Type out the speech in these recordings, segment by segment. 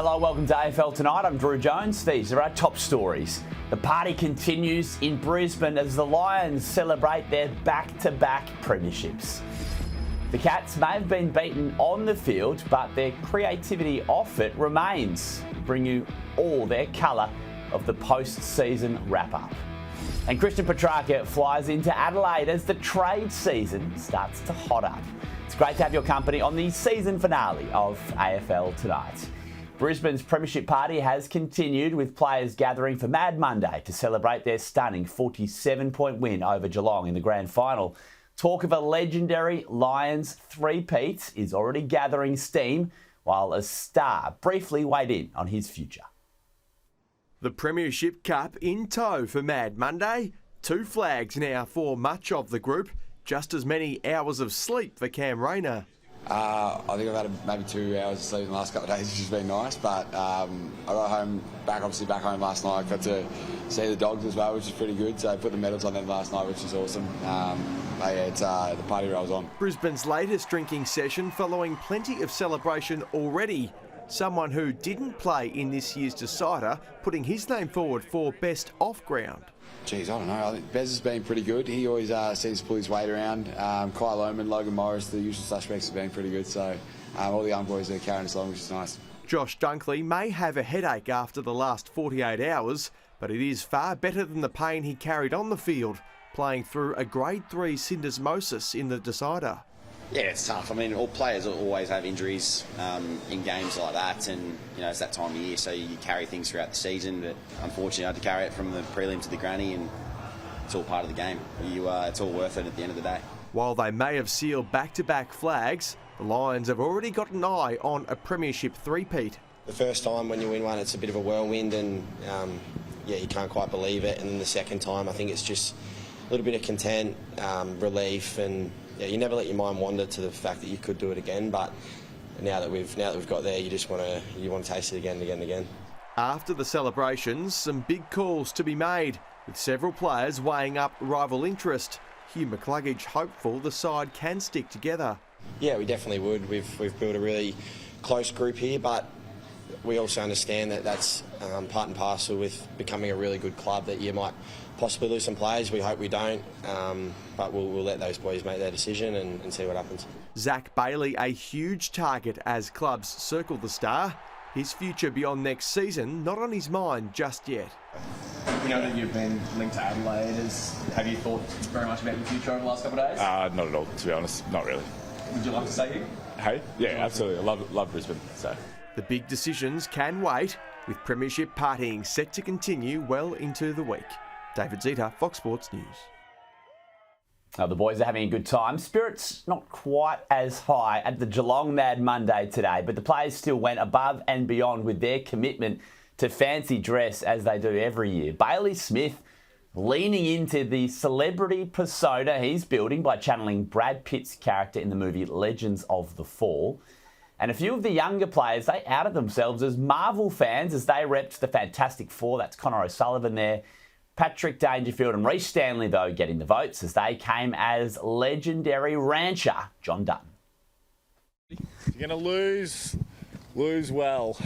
Hello, welcome to AFL Tonight. I'm Drew Jones. These are our top stories. The party continues in Brisbane as the Lions celebrate their back-to-back premierships. The Cats may have been beaten on the field, but their creativity off it remains. We bring you all their colour of the post-season wrap-up. And Christian Petracca flies into Adelaide as the trade season starts to hot up. It's great to have your company on the season finale of AFL Tonight. Brisbane's premiership party has continued with players gathering for Mad Monday to celebrate their stunning 47-point win over Geelong in the grand final. Talk of a legendary Lions three-peat is already gathering steam, while a star briefly weighed in on his future. The Premiership Cup in tow for Mad Monday. 2 flags now for much of the group. Just as many hours of sleep for Cam Rayner. I think I've had maybe 2 hours of sleep in the last couple of days, which has been nice. But I got back home last night. Got to see the dogs as well, which is pretty good. So I put the medals on them last night, which is awesome. But yeah, it's, the party rolls on. Brisbane's latest drinking session following plenty of celebration already. Someone who didn't play in this year's decider, putting his name forward for best off-ground. Geez, I don't know. I think Bez has been pretty good. He always seems to pull his weight around. Kyle Oman, Logan Morris, the usual suspects have been pretty good. So all the young boys are carrying us along, which is nice. Josh Dunkley may have a headache after the last 48 hours, but it is far better than the pain he carried on the field, playing through a Grade 3 syndesmosis in the decider. Yeah, it's tough. I mean, all players always have injuries in games like that, and you know it's that time of year, so you carry things throughout the season. But unfortunately, I had to carry it from the prelim to the granny, and it's all part of the game. It's all worth it at the end of the day. While they may have sealed back-to-back flags, the Lions have already got an eye on a premiership three-peat. The first time when you win one, it's a bit of a whirlwind, and you can't quite believe it. And then the second time, I think it's just a little bit of content, relief, and you never let your mind wander to the fact that you could do it again. But now that we've got there, you just want to taste it again and again and again. After the celebrations, some big calls to be made, with several players weighing up rival interest. Hugh McCluggage hopeful the side can stick together. Yeah, we definitely would. We've built a really close group here, but we also understand that that's part and parcel with becoming a really good club, that you might possibly lose some players. We hope we don't, but we'll let those boys make their decision and see what happens. Zach Bailey, a huge target as clubs circle the star. His future beyond next season not on his mind just yet. We know that you've been linked to Adelaide. Have you thought very much about your future over the last couple of days? Not at all, to be honest. Not really. Would you like to stay here? Hey? Yeah, absolutely. I love Brisbane. So. The big decisions can wait, with premiership partying set to continue well into the week. David Zeta, Fox Sports News. The boys are having a good time. Spirits not quite as high at the Geelong Mad Monday today, but the players still went above and beyond with their commitment to fancy dress as they do every year. Bailey Smith leaning into the celebrity persona he's building by channeling Brad Pitt's character in the movie Legends of the Fall. And a few of the younger players, they outed themselves as Marvel fans as they repped the Fantastic Four. That's Connor O'Sullivan there. Patrick Dangerfield and Reece Stanley, though, getting the votes as they came as legendary rancher John Dutton. You're going to lose well.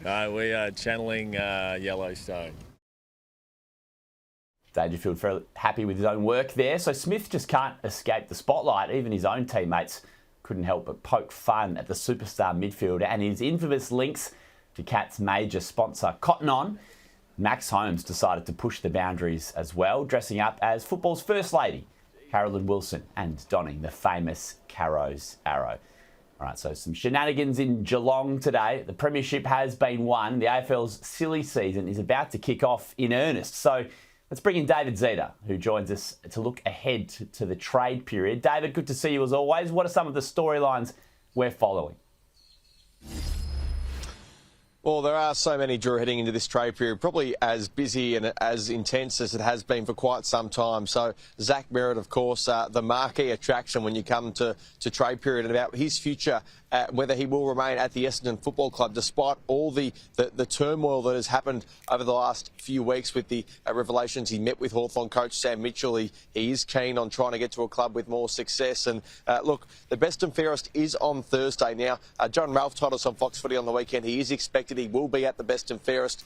No, we are channeling Yellowstone. Dangerfield fairly happy with his own work there, so Smith just can't escape the spotlight. Even his own teammates couldn't help but poke fun at the superstar midfielder and his infamous links to Cat's major sponsor Cotton On. Max Holmes decided to push the boundaries as well, dressing up as football's first lady, Carolyn Wilson, and donning the famous Caro's arrow. All right, so some shenanigans in Geelong today. The premiership has been won. The AFL's silly season is about to kick off in earnest. So let's bring in David Zeta, who joins us to look ahead to the trade period. David, good to see you as always. What are some of the storylines we're following? Well, there are so many, Drew, heading into this trade period, probably as busy and as intense as it has been for quite some time. So Zach Merritt, of course, the marquee attraction when you come to trade period, and about his future whether he will remain at the Essendon Football Club, despite all the turmoil that has happened over the last few weeks with the revelations. He met with Hawthorn coach Sam Mitchell. He is keen on trying to get to a club with more success. And look, the best and fairest is on Thursday. Now, John Ralph told us on Fox Footy on the weekend he is expected, he will be at the best and fairest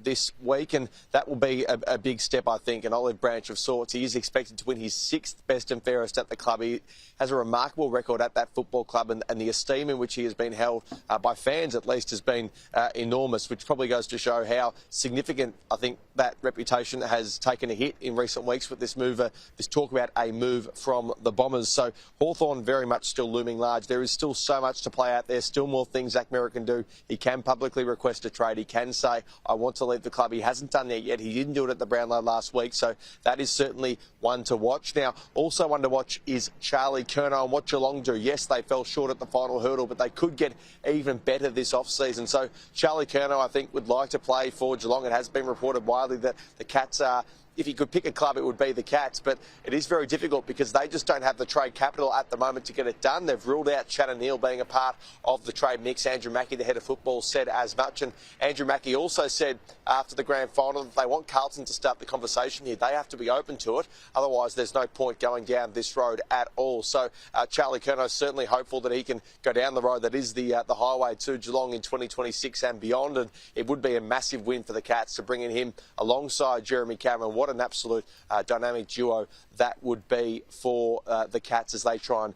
this week, and that will be a big step, I think, an olive branch of sorts. He is expected to win his 6th best and fairest at the club. He has a remarkable record at that football club, and the esteem in which he has been held by fans, at least, has been enormous, which probably goes to show how significant I think that reputation has taken a hit in recent weeks with this move, this talk about a move from the Bombers. So Hawthorn very much still looming large. There is still so much to play out there, still more things Zach Merritt can do. He can publicly request a trade. He can say, I want to leave the club. He hasn't done that yet. He didn't do it at the Brownlow last week, so that is certainly one to watch. Now, also one to watch is Charlie Curnow and what Geelong do. Yes, they fell short at the final hurdle, but they could get even better this off-season. So Charlie Curnow, I think, would like to play for Geelong. It has been reported widely that the Cats are, if he could pick a club, it would be the Cats, but it is very difficult because they just don't have the trade capital at the moment to get it done. They've ruled out Shannon Neal being a part of the trade mix. Andrew Mackey, the head of football, said as much, and Andrew Mackey also said after the grand final that they want Carlton to start the conversation here. They have to be open to it, otherwise there's no point going down this road at all. So Charlie Curnow is certainly hopeful that he can go down the road that is the highway to Geelong in 2026 and beyond, and it would be a massive win for the Cats to bring in him alongside Jeremy Cameron. What an absolute dynamic duo that would be for the Cats as they try and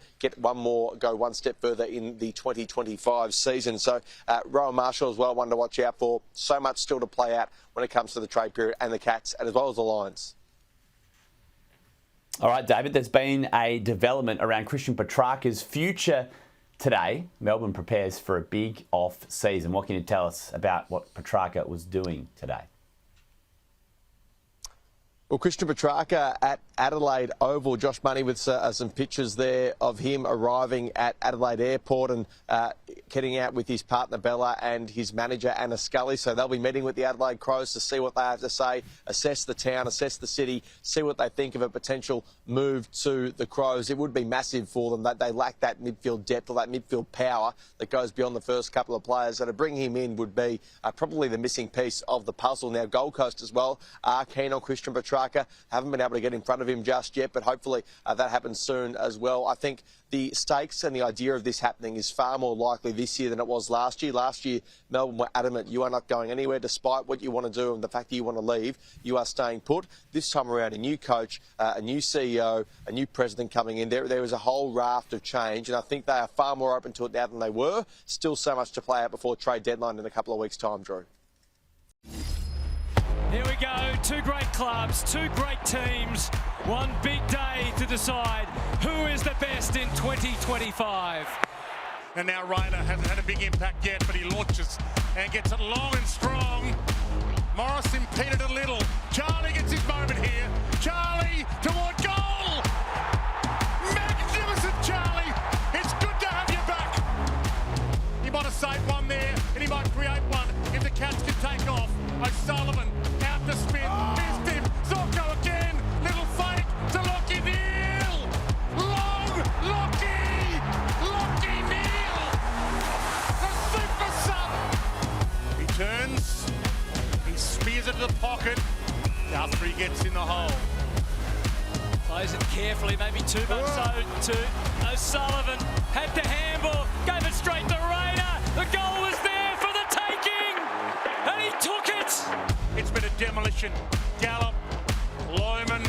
go one step further in the 2025 season. So Rowan Marshall as well, one to watch out for. So much still to play out when it comes to the trade period and the Cats, and as well as the Lions. All right, David, there's been a development around Christian Petracca's future today. Melbourne prepares for a big off-season. What can you tell us about what Petracca was doing today? Well, Christian Petracca at Adelaide Oval. Josh Money with some pictures there of him arriving at Adelaide Airport and getting out with his partner Bella and his manager Anna Scully. So they'll be meeting with the Adelaide Crows to see what they have to say, assess the town, assess the city, see what they think of a potential move to the Crows. It would be massive for them that they lack that midfield depth or that midfield power that goes beyond the first couple of players. So to bring him in would be probably the missing piece of the puzzle. Now, Gold Coast as well are keen on Christian Petracca. Haven't been able to get in front of him just yet, but hopefully that happens soon as well. I think the stakes and the idea of this happening is far more likely this year than it was last year. Last year, Melbourne were adamant you are not going anywhere despite what you want to do and the fact that you want to leave. You are staying put. This time around, a new coach, a new CEO, a new president coming in. There is a whole raft of change, and I think they are far more open to it now than they were. Still so much to play out before trade deadline in a couple of weeks' time, Drew. Here we go, two great clubs, two great teams, one big day to decide who is the best in 2025. And now Rayner hasn't had a big impact yet, but he launches and gets it long and strong. Morris impeded a little. Charlie gets his moment here. Charlie toward goal! Magnificent Charlie! It's good to have you back. He might have saved one there, and he might create one if the Cats can take off. O'Sullivan out to spin, missed him. Zorko again, little fake to Lockie Neal. Long Lockie Neal. The super sub. He turns, he spears it to the pocket. Guthrie gets in the hole. Plays it carefully, maybe too much so to O'Sullivan. Had to handball, gave it straight to Rayner. The goal was there for the taking, and he took it. It's been a demolition. Gallop, Lohman,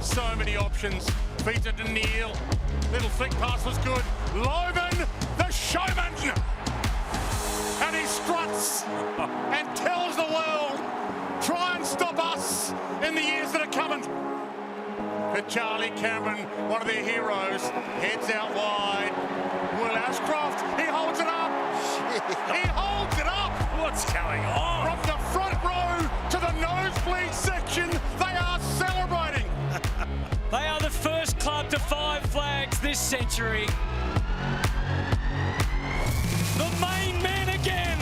so many options. Feeds it to Neal. Little flick pass was good. Lohman, the showman! And he struts and tells the world, try and stop us in the years that are coming. But Charlie Cameron, one of their heroes, heads out wide. Will Ashcroft, he holds it up. He holds it up. What's going on? From the front row to the nosebleed section, they are celebrating. They are the first club to 5 flags this century. The main men again.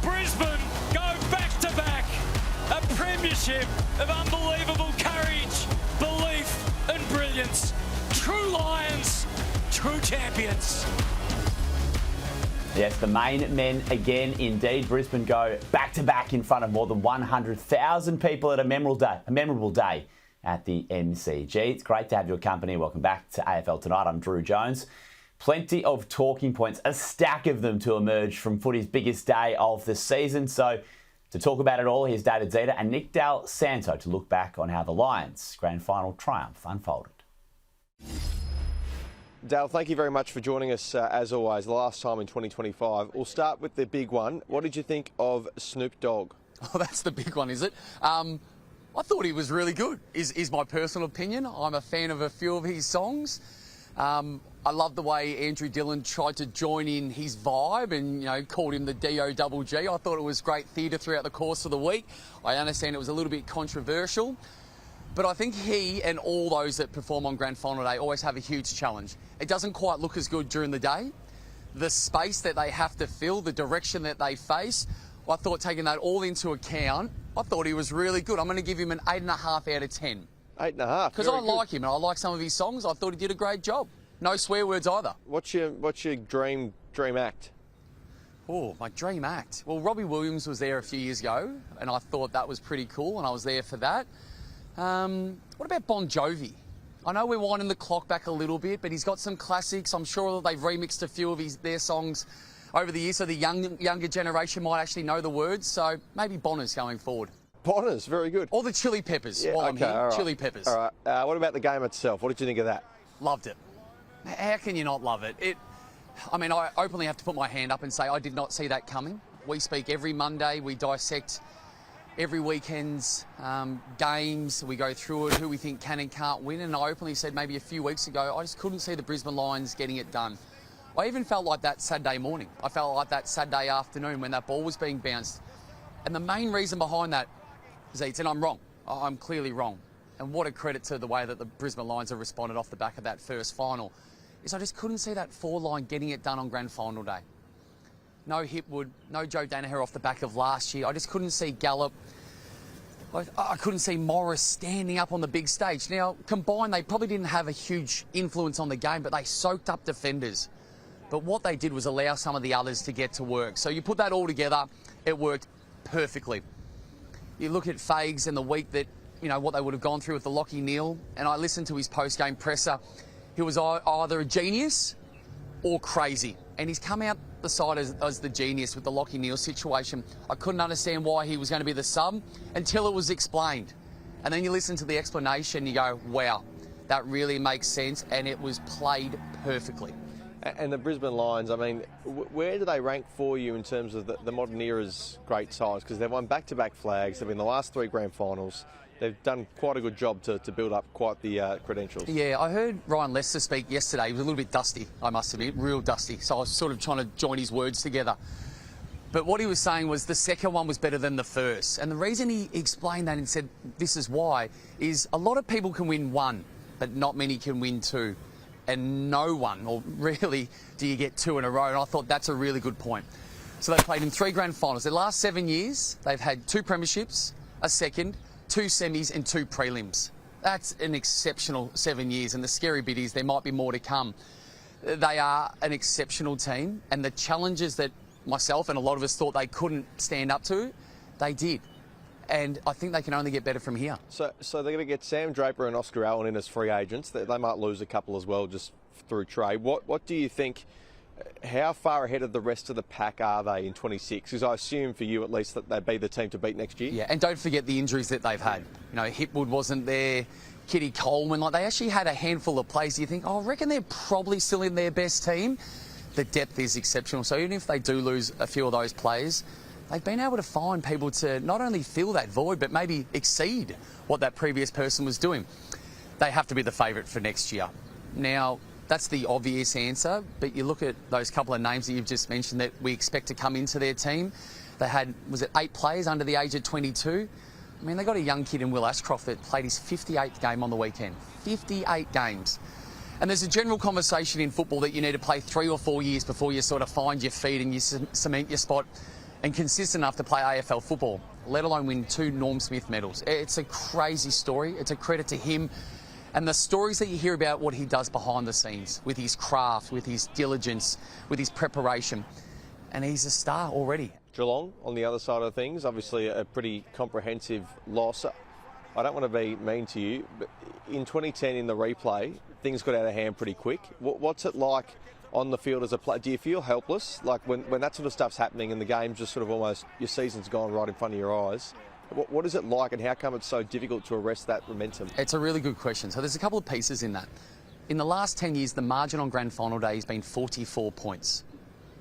Brisbane go back to back. A premiership of unbelievable courage, belief and brilliance. True Lions, true champions. Yes, the main men again indeed. Brisbane go back-to-back in front of more than 100,000 people at a memorable day at the MCG. It's great to have your company. Welcome back to AFL Tonight. I'm Drew Jones. Plenty of talking points, a stack of them to emerge from footy's biggest day of the season. So to talk about it all, here's David Zeta and Nick Dal Santo to look back on how the Lions' grand final triumph unfolded. Dale, thank you very much for joining us as always, the last time in 2025. We'll start with the big one. What did you think of Snoop Dogg? Oh, that's the big one, is it? I thought he was really good, is my personal opinion. I'm a fan of a few of his songs. I love the way Andrew Dillon tried to join in his vibe and, called him the D-O-double-G. I thought it was great theatre throughout the course of the week. I understand it was a little bit controversial. But I think he and all those that perform on Grand Final Day always have a huge challenge. It doesn't quite look as good during the day. The space that they have to fill, the direction that they face, I thought taking that all into account, I thought he was really good. I'm going to give him an 8.5 out of 10. 8.5? Because I like him and I like some of his songs. I thought he did a great job. No swear words either. What's your dream act? Oh, my dream act? Well, Robbie Williams was there a few years ago and I thought that was pretty cool and I was there for that. What about Bon Jovi? I know we're winding the clock back a little bit, but he's got some classics. I'm sure that they've remixed a few of their songs over the years, so the younger generation might actually know the words. So maybe Bonners going forward. Bonners, very good. Or the Chili Peppers. Yeah, while okay, I'm here. all right. Chili Peppers. All right. What about the game itself? What did you think of that? Loved it. How can you not love it? I openly have to put my hand up and say I did not see that coming. We speak every Monday. We dissect every weekend's games. We go through it, who we think can and can't win. And I openly said maybe a few weeks ago, I just couldn't see the Brisbane Lions getting it done. I even felt like that Saturday morning. I felt like that Saturday afternoon when that ball was being bounced. And the main reason behind that is and I'm wrong. I'm clearly wrong. And what a credit to the way that the Brisbane Lions have responded off the back of that first final, is I just couldn't see that four-line getting it done on Grand Final Day. No Hipwood, no Joe Danaher off the back of last year. I just couldn't see Gallup. I couldn't see Morris standing up on the big stage. Now, combined, they probably didn't have a huge influence on the game, but they soaked up defenders. But what they did was allow some of the others to get to work. So you put that all together, it worked perfectly. You look at Fags and the week that, what they would have gone through with the Lachie Neale, and I listened to his post-game presser. He was either a genius or crazy. And he's come out the side as the genius with the Lachie Neale situation. I couldn't understand why he was going to be the sub until it was explained. And then you listen to the explanation, you go, wow, that really makes sense, and it was played perfectly. And the Brisbane Lions, where do they rank for you in terms of the modern era's great sides? Because they've won back-to-back flags, they've been in the last 3 grand finals. They've done quite a good job to build up quite the credentials. Yeah, I heard Ryan Lester speak yesterday. He was a little bit dusty, I must admit, real dusty. So I was sort of trying to join his words together. But what he was saying was the second one was better than the first. And the reason he explained that and said this is why is a lot of people can win 1, but not many can win 2. And no one, or rarely, do you get 2 in a row. And I thought that's a really good point. So they played in 3 grand finals. The last 7 years, they've had 2 premierships, a second, 2 semis and 2 prelims. That's an exceptional 7 years, and the scary bit is there might be more to come. They are an exceptional team, and the challenges that myself and a lot of us thought they couldn't stand up to, they did. And I think they can only get better from here. So they're going to get Sam Draper and Oscar Allen in as free agents. They might lose a couple as well just through trade. What do you think? How far ahead of the rest of the pack are they in 26? Because I assume for you at least that they'd be the team to beat next year. Yeah, and don't forget the injuries that they've had. Hipwood wasn't there, Kitty Coleman. They actually had a handful of players. You think, I reckon they're probably still in their best team. The depth is exceptional. So even if they do lose a few of those players, they've been able to find people to not only fill that void, but maybe exceed what that previous person was doing. They have to be the favourite for next year. Now, that's the obvious answer, but you look at those couple of names that you've just mentioned that we expect to come into their team. They had, 8 players under the age of 22? They got a young kid in Will Ashcroft that played his 58th game on the weekend. 58 games. And there's a general conversation in football that you need to play 3 or 4 years before you sort of find your feet and you cement your spot and consistent enough to play AFL football, let alone win 2 Norm Smith medals. It's a crazy story. It's a credit to him And the stories that you hear about what he does behind the scenes, with his craft, with his diligence, with his preparation, and he's a star already. Geelong, on the other side of things, obviously a pretty comprehensive loss. I don't want to be mean to you, but in 2010 in the replay, things got out of hand pretty quick. What's it like on the field as a player? Do you feel helpless? Like when that sort of stuff's happening and the game's just sort of almost, your season's gone right in front of your eyes, what is it like and how come it's so difficult to arrest that momentum? It's a really good question. So there's a couple of pieces in that. In the last 10 years, the margin on grand final day has been 44 points.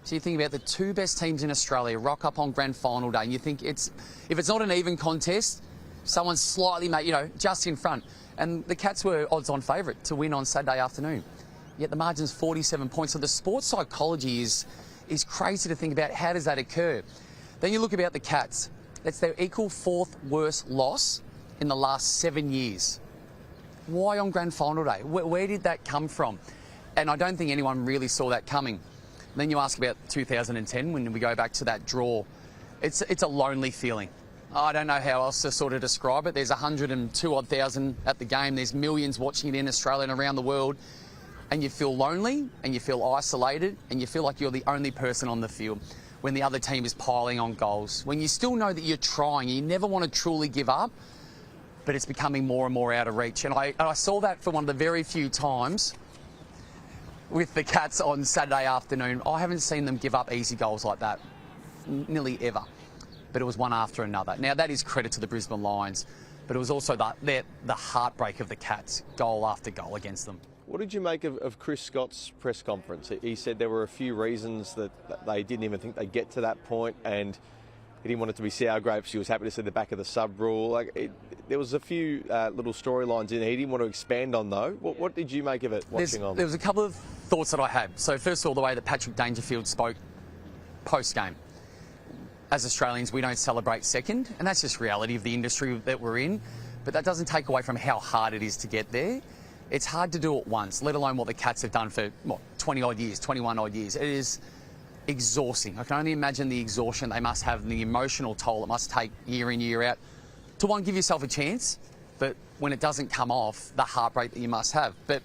So you think about the two best teams in Australia rock up on grand final day and you think if it's not an even contest, someone's slightly, just in front. And the Cats were odds-on favourite to win on Saturday afternoon. Yet the margin's 47 points. So the sports psychology is crazy to think about. How does that occur? Then you look about the Cats. It's their equal fourth worst loss in the last 7 years. Why on grand final day? Where did that come from? And I don't think anyone really saw that coming. Then you ask about 2010 when we go back to that draw. It's a lonely feeling. I don't know how else to sort of describe it. There's 102,000 at the game. There's millions watching it in Australia and around the world. And you feel lonely and you feel isolated and you feel like you're the only person on the field when the other team is piling on goals. When you still know that you're trying, you never want to truly give up, but it's becoming more and more out of reach. And I saw that for one of the very few times with the Cats on Saturday afternoon. I haven't seen them give up easy goals like that, nearly ever. But it was one after another. Now, that is credit to the Brisbane Lions, but it was also the heartbreak of the Cats, goal after goal against them. What did you make of Chris Scott's press conference? He said there were a few reasons that they didn't even think they'd get to that point, and he didn't want it to be sour grapes. He was happy to see the back of the sub rule. There was a few little storylines in there he didn't want to expand on, though. What did you make of it watching on? There was a couple of thoughts that I had. So first of all, the way that Patrick Dangerfield spoke post-game. As Australians, we don't celebrate second, and that's just reality of the industry that we're in. But that doesn't take away from how hard it is to get there. It's hard to do it once, let alone what the Cats have done for, 20-odd years, 21-odd years. It is exhausting. I can only imagine the exhaustion they must have and the emotional toll it must take year in, year out. To one, give yourself a chance, but when it doesn't come off, the heartbreak that you must have. But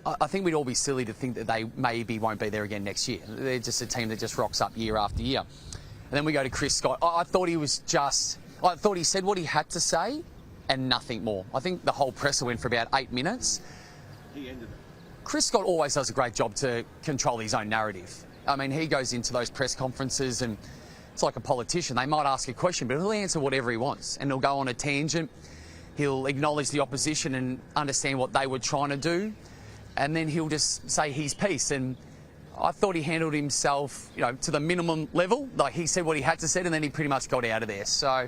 I think we'd all be silly to think that they maybe won't be there again next year. They're just a team that just rocks up year after year. And then we go to Chris Scott. I thought he said what he had to say and nothing more. I think the whole presser went for about 8 minutes. He ended it. Chris Scott always does a great job to control his own narrative. I mean, he goes into those press conferences and it's like a politician. They might ask a question, but he'll answer whatever he wants and he'll go on a tangent. He'll acknowledge the opposition and understand what they were trying to do, and then he'll just say his piece. And I thought he handled himself, to the minimum level. Like, he said what he had to say and then he pretty much got out of there. So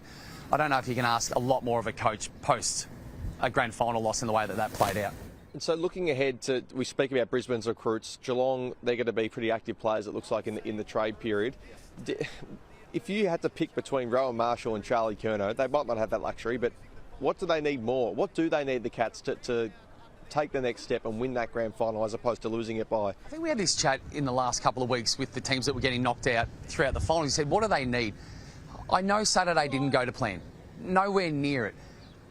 I don't know if you can ask a lot more of a coach post a grand final loss in the way that played out. And so looking ahead to, we speak about Brisbane's recruits. Geelong, they're going to be pretty active players, it looks like, in the trade period. If you had to pick between Rowan Marshall and Charlie Curnow, they might not have that luxury, but what do they need more? What do they need, the Cats, to take the next step and win that grand final as opposed to losing it by? I think we had this chat in the last couple of weeks with the teams that were getting knocked out throughout the final. He said, what do they need? I know Saturday didn't go to plan, nowhere near it,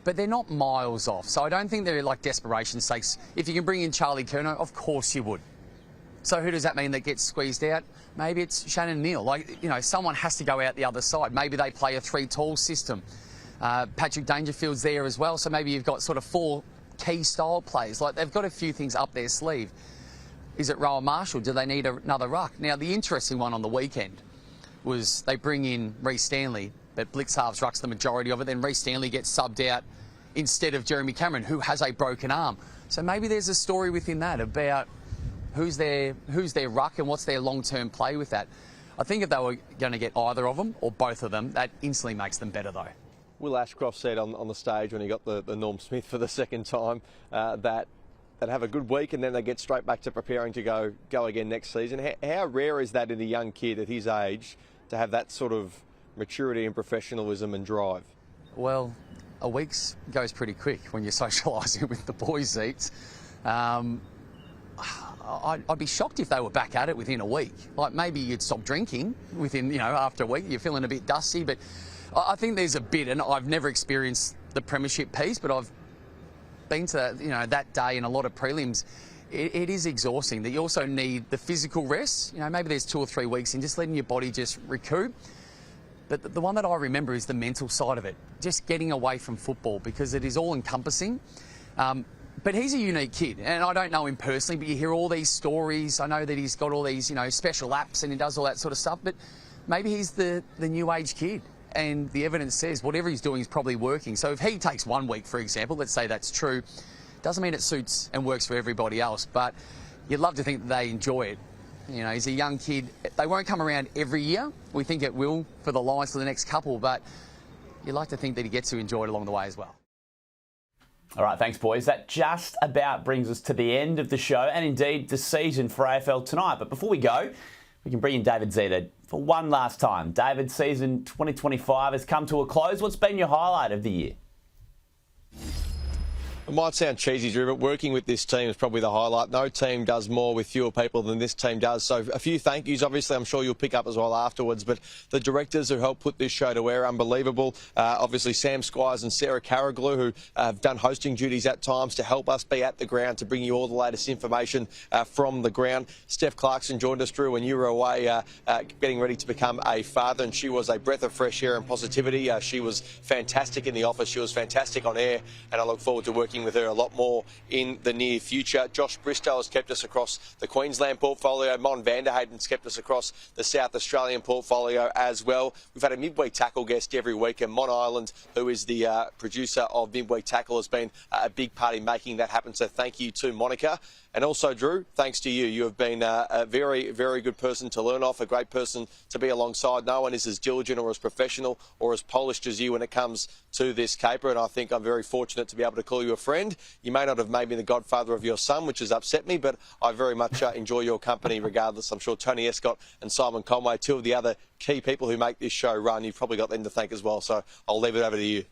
but they're not miles off. So I don't think they're like desperation stakes. If you can bring in Charlie Curnow, of course you would. So who does that mean that gets squeezed out? Maybe it's Shannon Neal. Someone has to go out the other side. Maybe they play a 3-tall system. Patrick Dangerfield's there as well, so maybe you've got sort of 4 key style plays. They've got a few things up their sleeve. Is it Rowan Marshall? Do they need another ruck? Now, the interesting one on the weekend was they bring in Reece Stanley, but Blitz halves rucks the majority of it. Then Reece Stanley gets subbed out instead of Jeremy Cameron, who has a broken arm. So maybe there's a story within that about who's their ruck and what's their long-term play with that. I think if they were going to get either of them or both of them, that instantly makes them better, though. Will Ashcroft said on the stage when he got the Norm Smith for the second time that they'd have a good week and then they get straight back to preparing to go again next season. How rare is that in a young kid at his age to have that sort of maturity and professionalism and drive? Well, a week goes pretty quick when you're socialising with the boys' eats. I'd be shocked if they were back at it within a week. Maybe you'd stop drinking within, after a week. You're feeling a bit dusty, but I think there's a bit, and I've never experienced the premiership piece, but I've been to that day in a lot of prelims. It is exhausting. That you also need the physical rest. Maybe there's 2 or 3 weeks in just letting your body just recoup. But the one that I remember is the mental side of it, just getting away from football, because it is all encompassing. But he's a unique kid, and I don't know him personally, but you hear all these stories. I know that he's got all these, special apps and he does all that sort of stuff, but maybe he's the new age kid, and the evidence says whatever he's doing is probably working. So if he takes 1 week, for example, let's say that's true, doesn't mean it suits and works for everybody else, but you'd love to think that they enjoy it. He's a young kid. They won't come around every year. We think it will for the Lions for the next couple, but you'd like to think that he gets to enjoy it along the way as well. All right, thanks, boys. That just about brings us to the end of the show and indeed the season for AFL Tonight. But before we go, we can bring in David Zeta for one last time. David, season 2025 has come to a close. What's been your highlight of the year? It might sound cheesy, Drew, but working with this team is probably the highlight. No team does more with fewer people than this team does. So a few thank yous. Obviously, I'm sure you'll pick up as well afterwards. But the directors who helped put this show to air, unbelievable. Obviously, Sam Squires and Sarah Carraglu, who have done hosting duties at times to help us be at the ground, to bring you all the latest information from the ground. Steph Clarkson joined us, Drew, when you were away getting ready to become a father, and she was a breath of fresh air and positivity. She was fantastic in the office. She was fantastic on air, and I look forward to working with her a lot more in the near future. Josh Bristow has kept us across the Queensland portfolio. Mon Vanderheyden's kept us across the South Australian portfolio as well. We've had a midweek tackle guest every week, and Mon Island, who is the producer of midweek tackle, has been a big part in making that happen. So thank you to Monica. And also, Drew, thanks to you. You have been a very, very good person to learn off, a great person to be alongside. No one is as diligent or as professional or as polished as you when it comes to this caper, and I think I'm very fortunate to be able to call you a friend. You may not have made me the godfather of your son, which has upset me, but I very much enjoy your company regardless. I'm sure Tony Escott and Simon Conway, two of the other key people who make this show run, you've probably got them to thank as well, so I'll leave it over to you.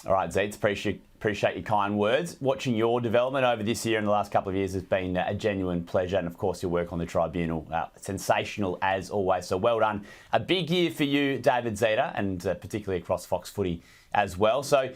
All right, Zeds, appreciate your kind words. Watching your development over this year and the last couple of years has been a genuine pleasure. And, of course, your work on the tribunal, sensational as always. So well done. A big year for you, David Zeta, and particularly across Fox Footy as well. So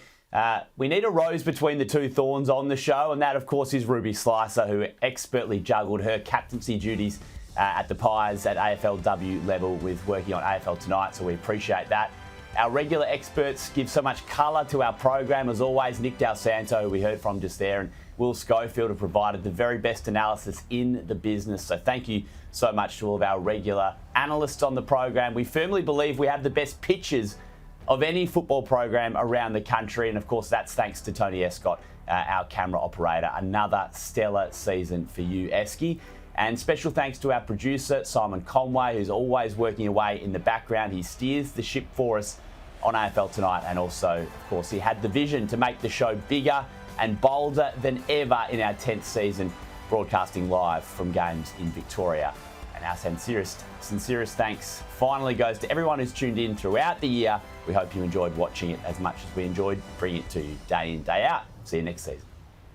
we need a rose between the two thorns on the show, and that, of course, is Ruby Slicer, who expertly juggled her captaincy duties at the Pies at AFLW level with working on AFL Tonight. So we appreciate that. Our regular experts give so much colour to our program. As always, Nick Dal Santo, who we heard from just there, and Will Schofield have provided the very best analysis in the business. So thank you so much to all of our regular analysts on the program. We firmly believe we have the best pitches of any football program around the country. And of course, that's thanks to Tony Escott, our camera operator. Another stellar season for you, Esky. And special thanks to our producer, Simon Conway, who's always working away in the background. He steers the ship for us on AFL Tonight. And also, of course, he had the vision to make the show bigger and bolder than ever in our 10th season, broadcasting live from games in Victoria. And our sincerest thanks finally goes to everyone who's tuned in throughout the year. We hope you enjoyed watching it as much as we enjoyed bringing it to you day in, day out. See you next season.